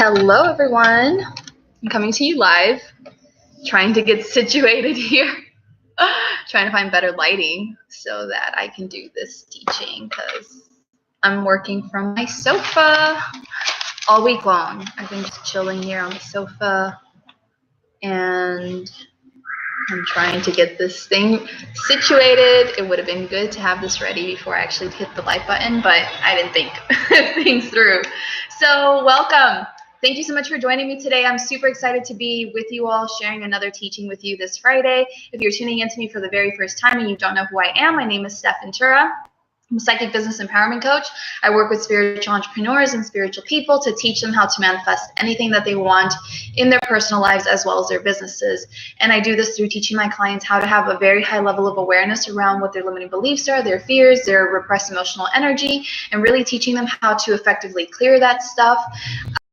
Hello, everyone. I'm coming to you live, trying to get situated here, trying to find better lighting so that I can do this teaching because I'm working from my sofa all week long. I've been just chilling here on the sofa and I'm trying to get this thing situated. It would have been good to have this ready before I actually hit the like button, but I didn't think things through. So welcome. Thank you so much for joining me today. I'm super excited to be with you all, sharing another teaching with you this Friday. If you're tuning in to me for the very first time and you don't know who I am, my name is Stef. I'm a psychic business empowerment coach. I work with spiritual entrepreneurs and spiritual people to teach them how to manifest anything that they want in their personal lives as well as their businesses. And I do this through teaching my clients how to have a very high level of awareness around what their limiting beliefs are, their fears, their repressed emotional energy, and really teaching them how to effectively clear that stuff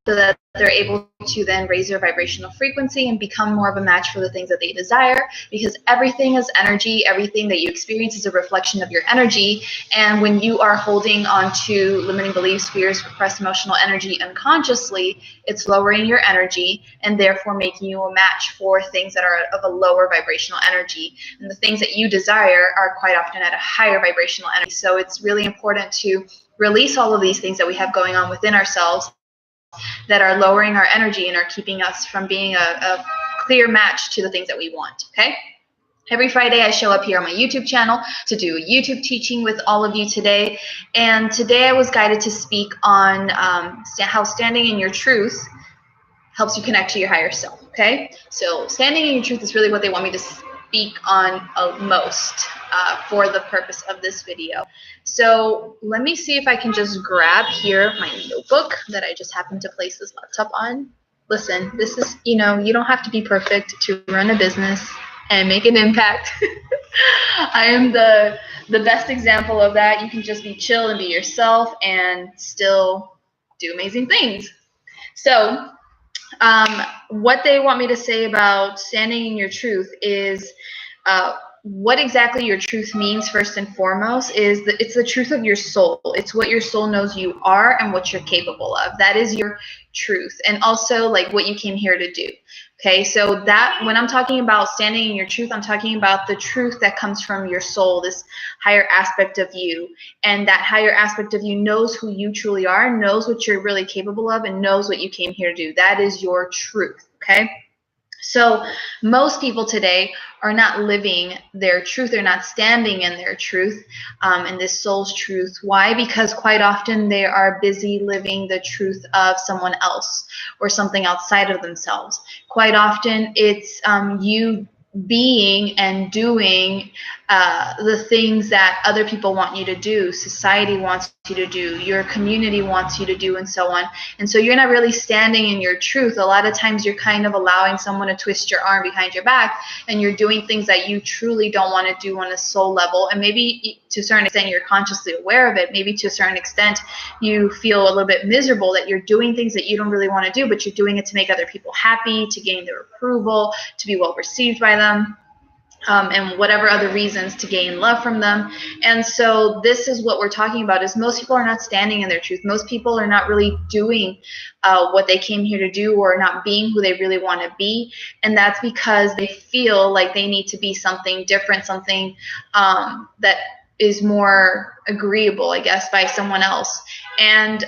so that they're able to then raise their vibrational frequency and become more of a match for the things that they desire, because everything is energy. Everything that you experience is a reflection of your energy. And when you are holding on to limiting beliefs, fears, repressed emotional energy unconsciously, it's lowering your energy and therefore making you a match for things that are of a lower vibrational energy. And the things that you desire are quite often at a higher vibrational energy. So it's really important to release all of these things that we have going on within ourselves that are lowering our energy and are keeping us from being a clear match to the things that we want, okay? Every Friday, I show up here on my YouTube channel to do a YouTube teaching with all of you today. And today I was guided to speak on how standing in your truth helps you connect to your higher self, okay? So standing in your truth is really what they want me to speak on most for the purpose of this video. So let me see if I can just grab here my notebook that I just happened to place this laptop on. Listen, this is, you don't have to be perfect to run a business and make an impact. I am the best example of that. You can just be chill and be yourself and still do amazing things. So what they want me to say about standing in your truth is what exactly your truth means. First and foremost is that it's the truth of your soul. It's what your soul knows you are and what you're capable of. That is your truth, and also like what you came here to do. Okay, so that when I'm talking about standing in your truth, I'm talking about the truth that comes from your soul, this higher aspect of you. And that higher aspect of you knows who you truly are, knows what you're really capable of, and knows what you came here to do. That is your truth, okay? So most people today are not living their truth. They're not standing in their truth, in this soul's truth. Why? Because quite often they are busy living the truth of someone else or something outside of themselves. Quite often it's you being and doing the things that other people want you to do, society wants you to do, your community wants you to do, and so on. And so you're not really standing in your truth. A lot of times you're kind of allowing someone to twist your arm behind your back, and you're doing things that you truly don't want to do on a soul level. And maybe to a certain extent you're consciously aware of it. Maybe to a certain extent you feel a little bit miserable that you're doing things that you don't really want to do, but you're doing it to make other people happy, to gain their approval, to be well received by them. And whatever other reasons to gain love from them. And so this is what we're talking about, is most people are not standing in their truth. Most people are not really doing what they came here to do, or not being who they really want to be. And that's because they feel like they need to be something different, something that is more agreeable, I guess, by someone else. And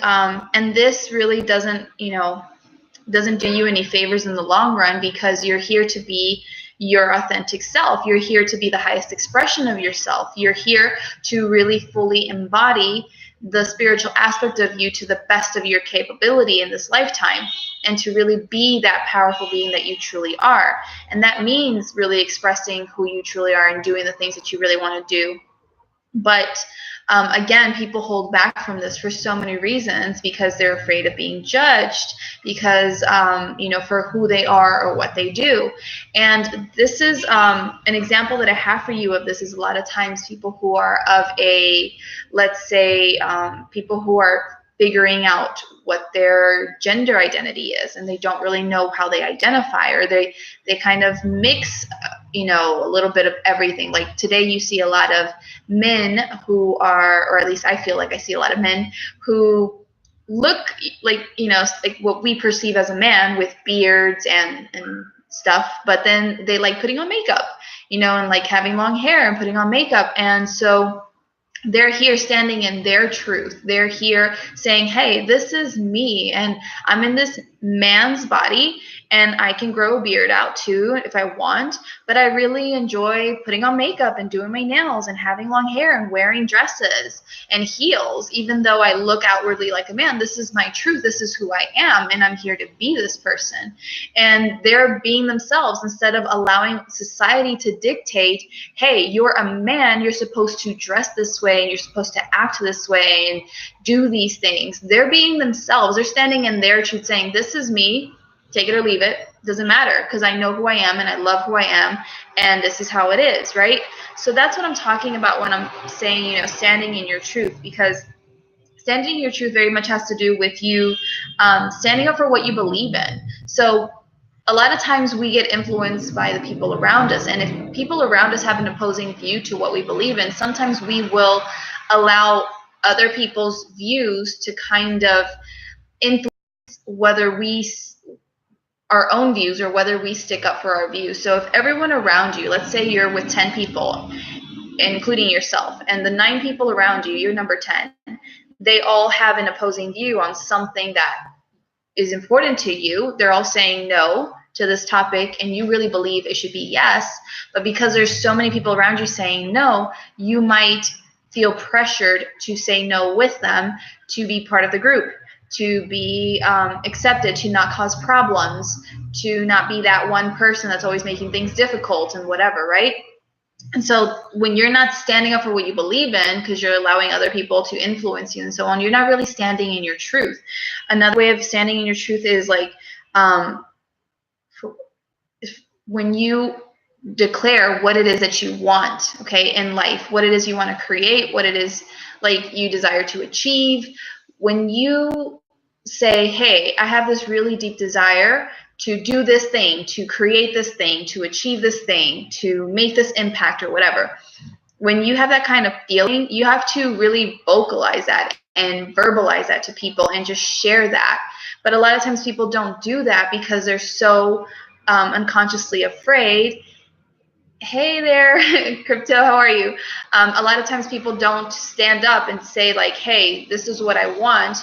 this really doesn't do you any favors in the long run, because you're here to be your authentic self. You're here to be the highest expression of yourself. You're here to really fully embody the spiritual aspect of you to the best of your capability in this lifetime, and to really be that powerful being that you truly are. And that means really expressing who you truly are and doing the things that you really want to do. But again, people hold back from this for so many reasons, because they're afraid of being judged, because, for who they are or what they do. And this is an example that I have for you of this is a lot of times people who are of a, let's say, people who are figuring out what their gender identity is, and they don't really know how they identify, or they kind of mix a little bit of everything. Like today you see a lot of men who are, or at least I feel like I see a lot of men who look like, like what we perceive as a man with beards and stuff, but then they like putting on makeup, and like having long hair and putting on makeup. And so they're here standing in their truth. They're here saying, hey, this is me, and I'm in this man's body, and I can grow a beard out too if I want, but I really enjoy putting on makeup and doing my nails and having long hair and wearing dresses and heels. Even though I look outwardly like a man, this is my truth. This is who I am, and I'm here to be this person. And they're being themselves instead of allowing society to dictate, hey, you're a man, you're supposed to dress this way and you're supposed to act this way and do these things. They're being themselves. They're standing in their truth saying, this is me. Take it or leave it. Doesn't matter, because I know who I am and I love who I am, and this is how it is, right? So that's what I'm talking about when I'm saying, standing in your truth, because standing in your truth very much has to do with you standing up for what you believe in. So a lot of times we get influenced by the people around us, and if people around us have an opposing view to what we believe in, sometimes we will allow other people's views to kind of influence whether we our own views or whether we stick up for our views. So if everyone around you, let's say you're with 10 people, including yourself, and the 9 people around you, you're number 10, they all have an opposing view on something that is important to you. They're all saying no to this topic, and you really believe it should be yes, but because there's so many people around you saying no, you might feel pressured to say no with them, to be part of the group, to be accepted, to not cause problems, to not be that one person that's always making things difficult and whatever, right? And so when you're not standing up for what you believe in, because you're allowing other people to influence you and so on, you're not really standing in your truth. Another way of standing in your truth is like when you declare what it is that you want, okay, in life, what it is you want to create, what it is like you desire to achieve. When you say, hey, I have this really deep desire to do this thing, to create this thing, to achieve this thing, to make this impact or whatever, when you have that kind of feeling, you have to really vocalize that and verbalize that to people and just share that. But a lot of times people don't do that because they're so unconsciously afraid. Hey there, Crypto, how are you? A lot of times people don't stand up and say like, hey, this is what I want.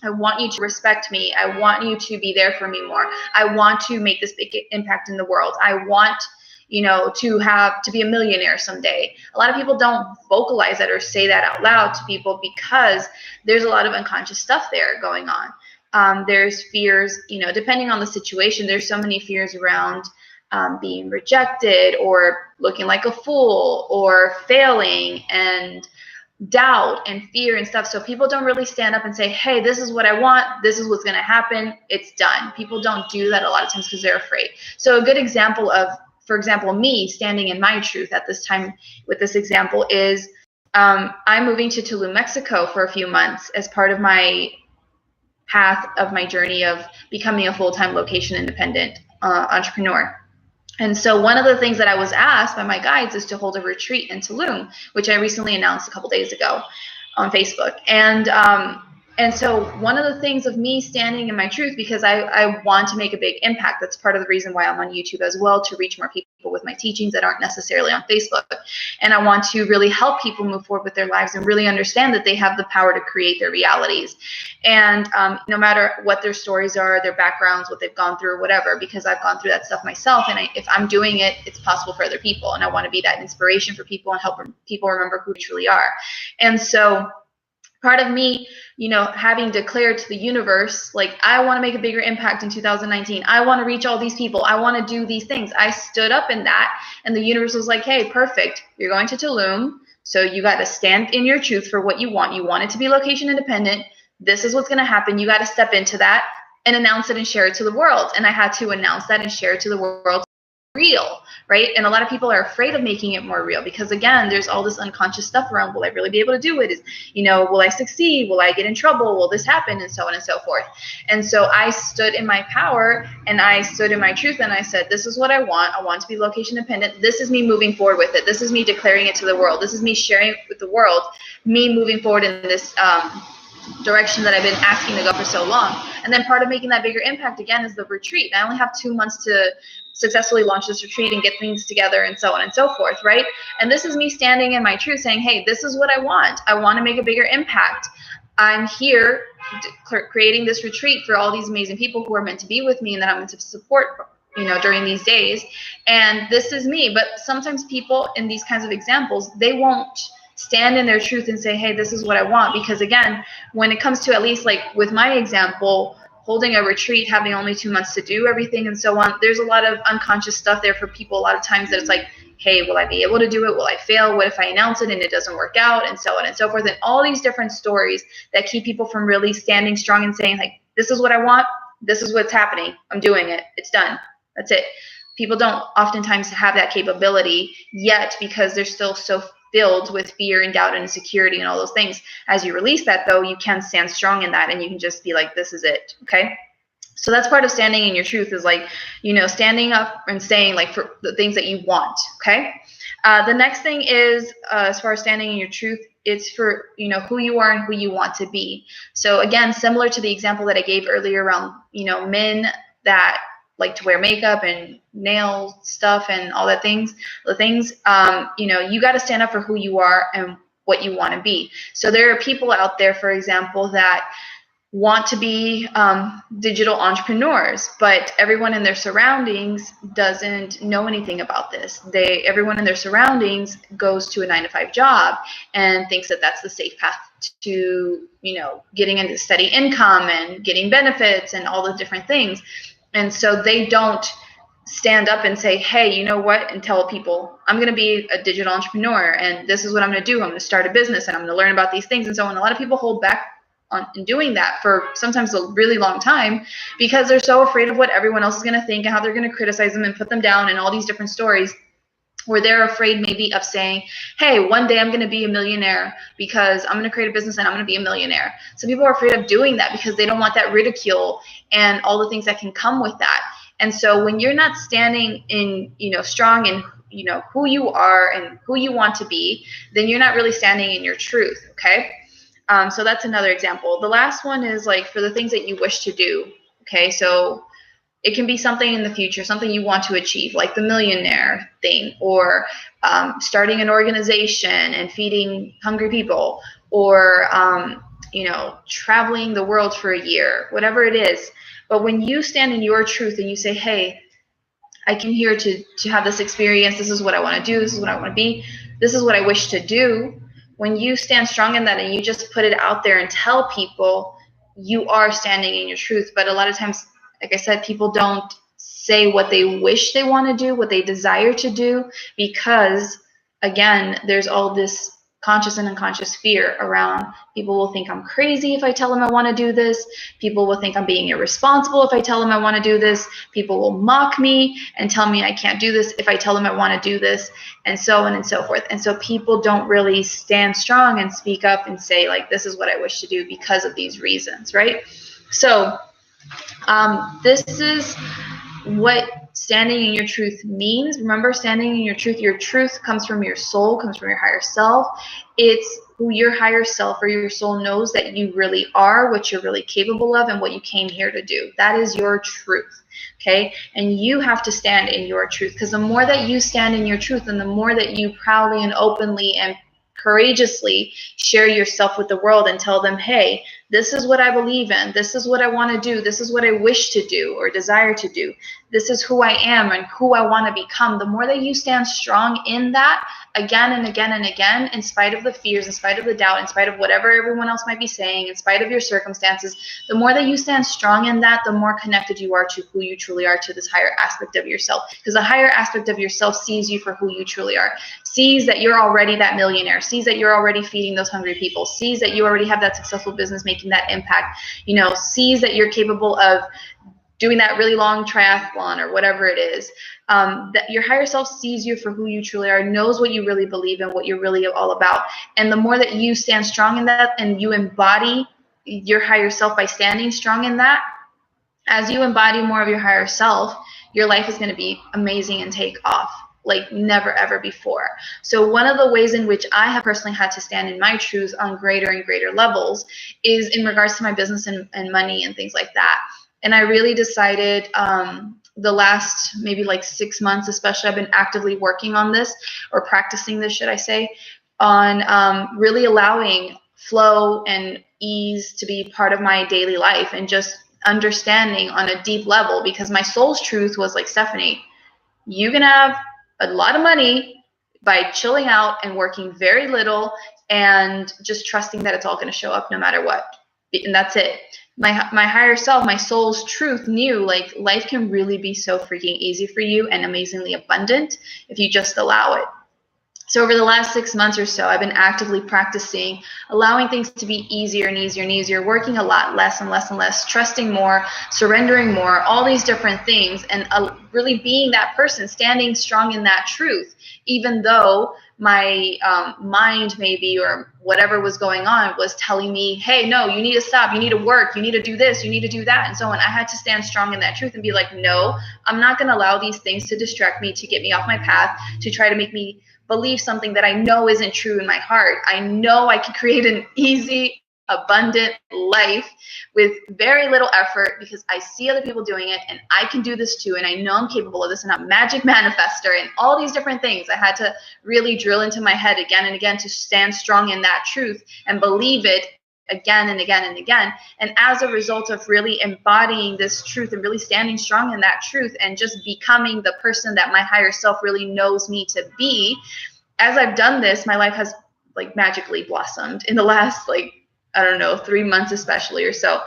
I want you to respect me. I want you to be there for me more. I want to make this big impact in the world. I want, to be a millionaire someday. A lot of people don't vocalize that or say that out loud to people because there's a lot of unconscious stuff there going on. There's fears, depending on the situation, there's so many fears around being rejected or looking like a fool or failing and doubt and fear and stuff. So people don't really stand up and say, hey, this is what I want. This is what's going to happen. It's done. People don't do that a lot of times because they're afraid. So a good example of, for example, me standing in my truth at this time with this example is I'm moving to Tulum, Mexico for a few months as part of my path of my journey of becoming a full-time location independent entrepreneur. And so one of the things that I was asked by my guides is to hold a retreat in Tulum, which I recently announced a couple days ago on Facebook. And so one of the things of me standing in my truth, because I want to make a big impact, that's part of the reason why I'm on YouTube as well, to reach more people with my teachings that aren't necessarily on Facebook. And I want to really help people move forward with their lives and really understand that they have the power to create their realities. And no matter what their stories are, their backgrounds, what they've gone through or whatever, because I've gone through that stuff myself. And if I'm doing it, it's possible for other people. And I want to be that inspiration for people and help people remember who they truly are. And so part of me, having declared to the universe, like, I want to make a bigger impact in 2019. I want to reach all these people. I want to do these things. I stood up in that, and the universe was like, hey, perfect. You're going to Tulum, so you got to stand in your truth for what you want. You want it to be location independent. This is what's going to happen. You got to step into that and announce it and share it to the world. And I had to announce that and share it to the world. Real, right? And a lot of people are afraid of making it more real because, again, there's all this unconscious stuff around, will I really be able to do it? Will I succeed? Will I get in trouble? Will this happen? And so on and so forth. And so I stood in my power and I stood in my truth and I said, this is what I want. I want to be location independent. This is me moving forward with it. This is me declaring it to the world. This is me sharing it with the world, me moving forward in this direction that I've been asking to go for so long. And then part of making that bigger impact again is the retreat. I only have 2 months to successfully launch this retreat and get things together and so on and so forth, right? And this is me standing in my truth saying, hey, this is what I want. I want to make a bigger impact. I'm here creating this retreat for all these amazing people who are meant to be with me and that I'm meant to support, during these days. And this is me. But sometimes people in these kinds of examples, they won't stand in their truth and say, hey, this is what I want. Because again, when it comes to, at least like with my example, holding a retreat, having only 2 months to do everything and so on, there's a lot of unconscious stuff there for people a lot of times that it's like, hey, will I be able to do it? Will I fail? What if I announce it and it doesn't work out? And so on and so forth. And all these different stories that keep people from really standing strong and saying, like, this is what I want. This is what's happening. I'm doing it. It's done. That's it. People don't oftentimes have that capability yet because they're still so filled with fear and doubt and insecurity and all those things. As you release that, though, you can stand strong in that and you can just be like, this is it. Okay. So that's part of standing in your truth, is like, standing up and saying, like, for the things that you want. Okay. The next thing is, as far as standing in your truth, it's for, who you are and who you want to be. So again, similar to the example that I gave earlier around, men that like to wear makeup and nail stuff and all that things, you got to stand up for who you are and what you want to be. So there are people out there, for example, that want to be digital entrepreneurs, but everyone in their surroundings doesn't know anything about this. Everyone in their surroundings goes to a 9-to-5 job and thinks that that's the safe path to, getting into steady income and getting benefits and all the different things. And so they don't stand up and say, hey, you know what, and tell people, I'm going to be a digital entrepreneur and this is what I'm going to do. I'm going to start a business and I'm going to learn about these things. And so on, a lot of people hold back on doing that for sometimes a really long time because they're so afraid of what everyone else is going to think and how they're going to criticize them and put them down and all these different stories, where they're afraid maybe of saying, hey, one day I'm going to be a millionaire because I'm going to create a business and I'm going to be a millionaire. So people are afraid of doing that because they don't want that ridicule and all the things that can come with that. And so when you're not standing in, strong in, who you are and who you want to be, then you're not really standing in your truth. Okay. So that's another example. The last one is like for the things that you wish to do. Okay. So it can be something in the future, something you want to achieve, like the millionaire thing, or starting an organization and feeding hungry people, or, traveling the world for a year, whatever it is. But when you stand in your truth and you say, hey, I came here to have this experience. This is what I want to do. This is what I want to be. This is what I wish to do. When you stand strong in that and you just put it out there and tell people, you are standing in your truth. But a lot of times, like I said, people don't say what they wish they want to do, what they desire to do, because, again, there's all this conscious and unconscious fear around. People will think I'm crazy if I tell them I want to do this. People will think I'm being irresponsible if I tell them I want to do this. People will mock me and tell me I can't do this if I tell them I want to do this, and so on and so forth. And so people don't really stand strong and speak up and say, like, this is what I wish to do because of these reasons, right? So this is what standing in your truth means. Remember, standing in your truth comes from your soul, comes from your higher self. It's who your higher self or your soul knows that you really are, what you're really capable of, and what you came here to do. That is your truth. Okay. And you have to stand in your truth, because the more that you stand in your truth and the more that you proudly and openly and courageously share yourself with the world and tell them, hey, this is what I believe in. This is what I want to do. This is what I wish to do or desire to do. This is who I am and who I want to become. The more that you stand strong in that again and again and again, in spite of the fears, in spite of the doubt, in spite of whatever everyone else might be saying, in spite of your circumstances, the more that you stand strong in that, the more connected you are to who you truly are, to this higher aspect of yourself. Because the higher aspect of yourself sees you for who you truly are, sees that you're already that millionaire, sees that you're already feeding those hungry people, sees that you already have that successful business making that impact, sees that you're capable of doing that really long triathlon or whatever it is. That your higher self sees you for who you truly are, knows what you really believe in, what you're really all about. And the more that you stand strong in that and you embody your higher self by standing strong in that, as you embody more of your higher self, your life is going to be amazing and take off. like never ever before. So one of the ways in which I have personally had to stand in my truth on greater and greater levels is in regards to my business and money and things like that. And I really decided the last maybe like 6 months, especially, I've been actively working on this, or practicing this, should I say, on really allowing flow and ease to be part of my daily life, and just understanding on a deep level, because my soul's truth was like, Stephanie, you can have a lot of money by chilling out and working very little and just trusting that it's all going to show up no matter what. And that's it. My higher self, my soul's truth knew like life can really be so freaking easy for you and amazingly abundant if you just allow it. So over the last 6 months or so, I've been actively practicing allowing things to be easier and easier and easier, working a lot less and less and less, trusting more, surrendering more, all these different things, and really being that person, standing strong in that truth, even though my mind maybe, or whatever was going on, was telling me, hey, no, you need to stop, you need to work, you need to do this, you need to do that, and so on. I had to stand strong in that truth and be like, no, I'm not going to allow these things to distract me, to get me off my path, to try to make me believe something that I know isn't true in my heart. I know I can create an easy, abundant life with very little effort, because I see other people doing it and I can do this too. And I know I'm capable of this, and I'm a magic manifester and all these different things. I had to really drill into my head again and again to stand strong in that truth and believe it again and again and again. And as a result of really embodying this truth and really standing strong in that truth and just becoming the person that my higher self really knows me to be, as I've done this, my life has like magically blossomed in the last, like, I don't know, 3 months especially or so,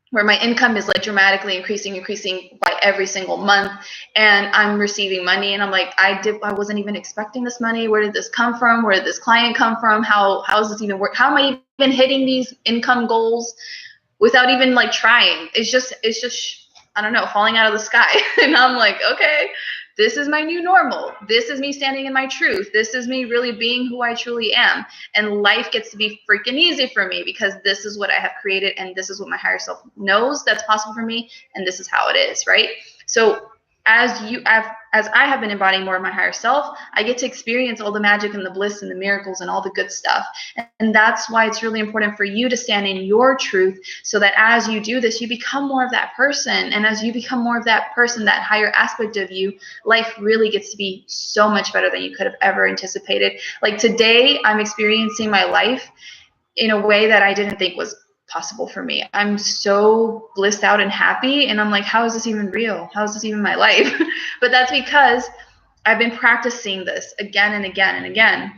where my income is like dramatically increasing by every single month, and I'm receiving money, and I'm like, I wasn't even expecting this money. Where did this come from? Where did this client come from? How does this even work? How am I even hitting these income goals without even like trying? It's just I don't know, falling out of the sky. And I'm like, okay, this is my new normal. This is me standing in my truth. This is me really being who I truly am. And life gets to be freaking easy for me, because this is what I have created, and this is what my higher self knows that's possible for me, and this is how it is, right? So as I have been embodying more of my higher self, I get to experience all the magic and the bliss and the miracles and all the good stuff. And that's why it's really important for you to stand in your truth, so that as you do this, you become more of that person. And as you become more of that person, that higher aspect of you, life really gets to be so much better than you could have ever anticipated. Like today, I'm experiencing my life in a way that I didn't think was possible for me. I'm so blissed out and happy, and I'm like, how is this even real? How is this even my life? But that's because I've been practicing this again and again and again,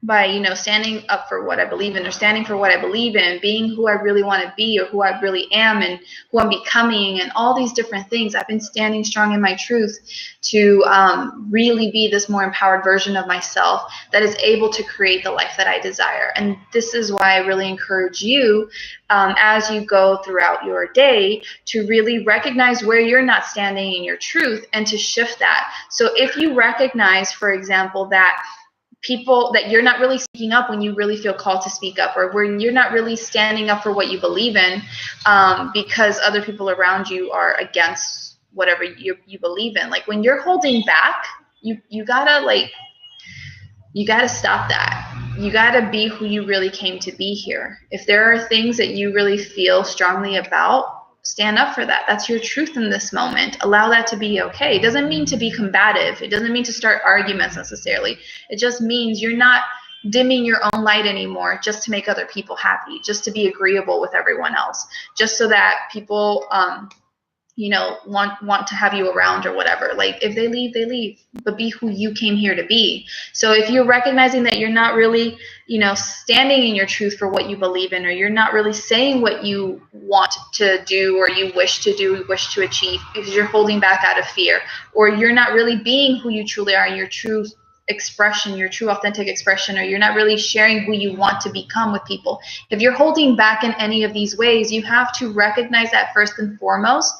by, you know, standing up for what I believe in, or standing for what I believe in, and being who I really want to be, or who I really am, and who I'm becoming, and all these different things. I've been standing strong in my truth to really be this more empowered version of myself that is able to create the life that I desire. And this is why I really encourage you, as you go throughout your day, to really recognize where you're not standing in your truth, and to shift that. So if you recognize, for example, that you're not really speaking up when you really feel called to speak up, or when you're not really standing up for what you believe in, because other people around you are against whatever you believe in. Like when you're holding back, you gotta stop that. You gotta be who you really came to be here. If there are things that you really feel strongly about, stand up for that. That's your truth in this moment. Allow that to be okay. It doesn't mean to be combative. It doesn't mean to start arguments necessarily. It just means you're not dimming your own light anymore just to make other people happy, just to be agreeable with everyone else, just so that people want to have you around or whatever. Like if they leave, they leave, but be who you came here to be. So if you're recognizing that you're not really, standing in your truth for what you believe in, or you're not really saying what you want to do, or you wish to do, wish to achieve, because you're holding back out of fear, or you're not really being who you truly are, your true expression, your true authentic expression, or you're not really sharing who you want to become with people. If you're holding back in any of these ways, you have to recognize that first and foremost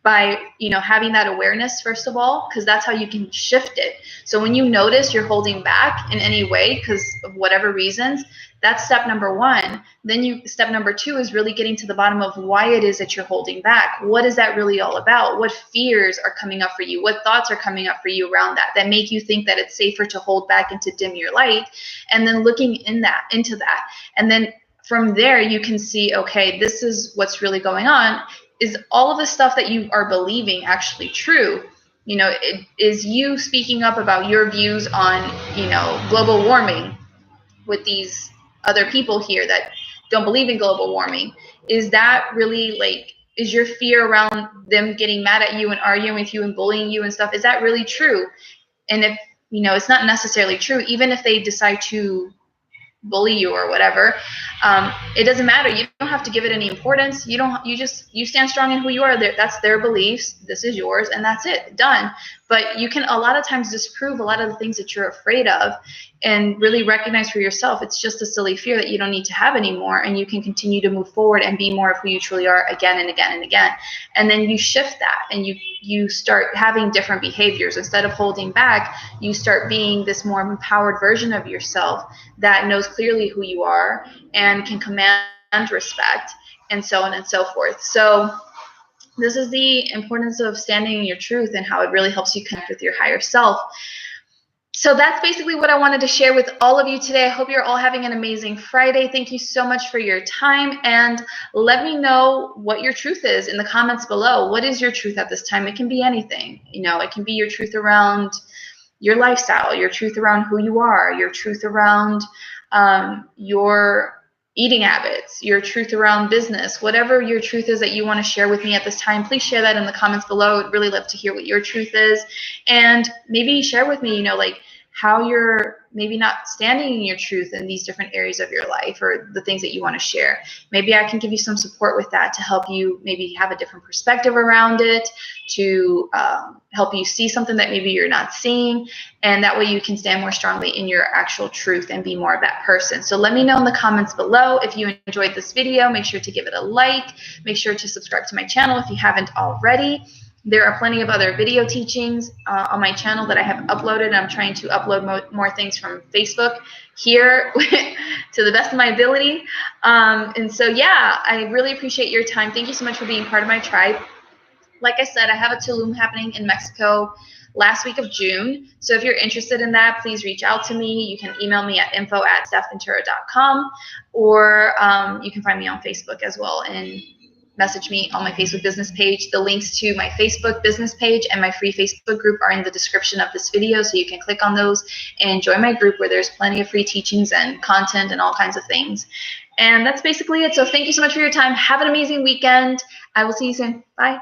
by, you know, having that awareness, first of all, because that's how you can shift it. So when you notice you're holding back in any way because of whatever reasons, that's step number one. Then step number two is really getting to the bottom of why it is that you're holding back. What is that really all about? What fears are coming up for you? What thoughts are coming up for you around that make you think that it's safer to hold back and to dim your light? And then looking into that. And then from there, you can see, okay, this is what's really going on. Is all of the stuff that you are believing actually true? You know, is you speaking up about your views on, you know, global warming with these other people here that don't believe in global warming? Is that really, like, is your fear around them getting mad at you and arguing with you and bullying you and stuff, is that really true? And if, you know, it's not necessarily true, even if they decide to bully you or whatever, it doesn't matter. You don't have to give it any importance. You stand strong in who you are. That's their beliefs. This is yours, and that's it. Done. But you can a lot of times disprove a lot of the things that you're afraid of and really recognize for yourself it's just a silly fear that you don't need to have anymore, and you can continue to move forward and be more of who you truly are again and again and again. And then you shift that and you start having different behaviors. Instead of holding back, you start being this more empowered version of yourself that knows clearly who you are and can command respect, and so on and so forth. So this is the importance of standing in your truth and how it really helps you connect with your higher self. So that's basically what I wanted to share with all of you today. I hope you're all having an amazing Friday. Thank you so much for your time, and let me know what your truth is in the comments below. What is your truth at this time? It can be anything. You know, it can be your truth around your lifestyle, your truth around who you are, your truth around your eating habits, your truth around business, whatever your truth is that you want to share with me at this time. Please share that in the comments below. I'd really love to hear what your truth is, and maybe share with me, you know, like how you're maybe not standing in your truth in these different areas of your life, or the things that you want to share. Maybe I can give you some support with that to help you maybe have a different perspective around it, to help you see something that maybe you're not seeing, and that way you can stand more strongly in your actual truth and be more of that person. So let me know in the comments below. If you enjoyed this video, make sure to give it a like. Make sure to subscribe to my channel if you haven't already. There are plenty of other video teachings on my channel that I have uploaded. I'm trying to upload more things from Facebook here to the best of my ability. And so, yeah, I really appreciate your time. Thank you so much for being part of my tribe. Like I said, I have a Tulum happening in Mexico last week of June. So if you're interested in that, please reach out to me. You can email me at info@stefventura.com, or you can find me on Facebook as well and message me on my Facebook business page. The links to my Facebook business page and my free Facebook group are in the description of this video, so you can click on those and join my group where there's plenty of free teachings and content and all kinds of things. And that's basically it. So thank you so much for your time. Have an amazing weekend. I will see you soon. Bye.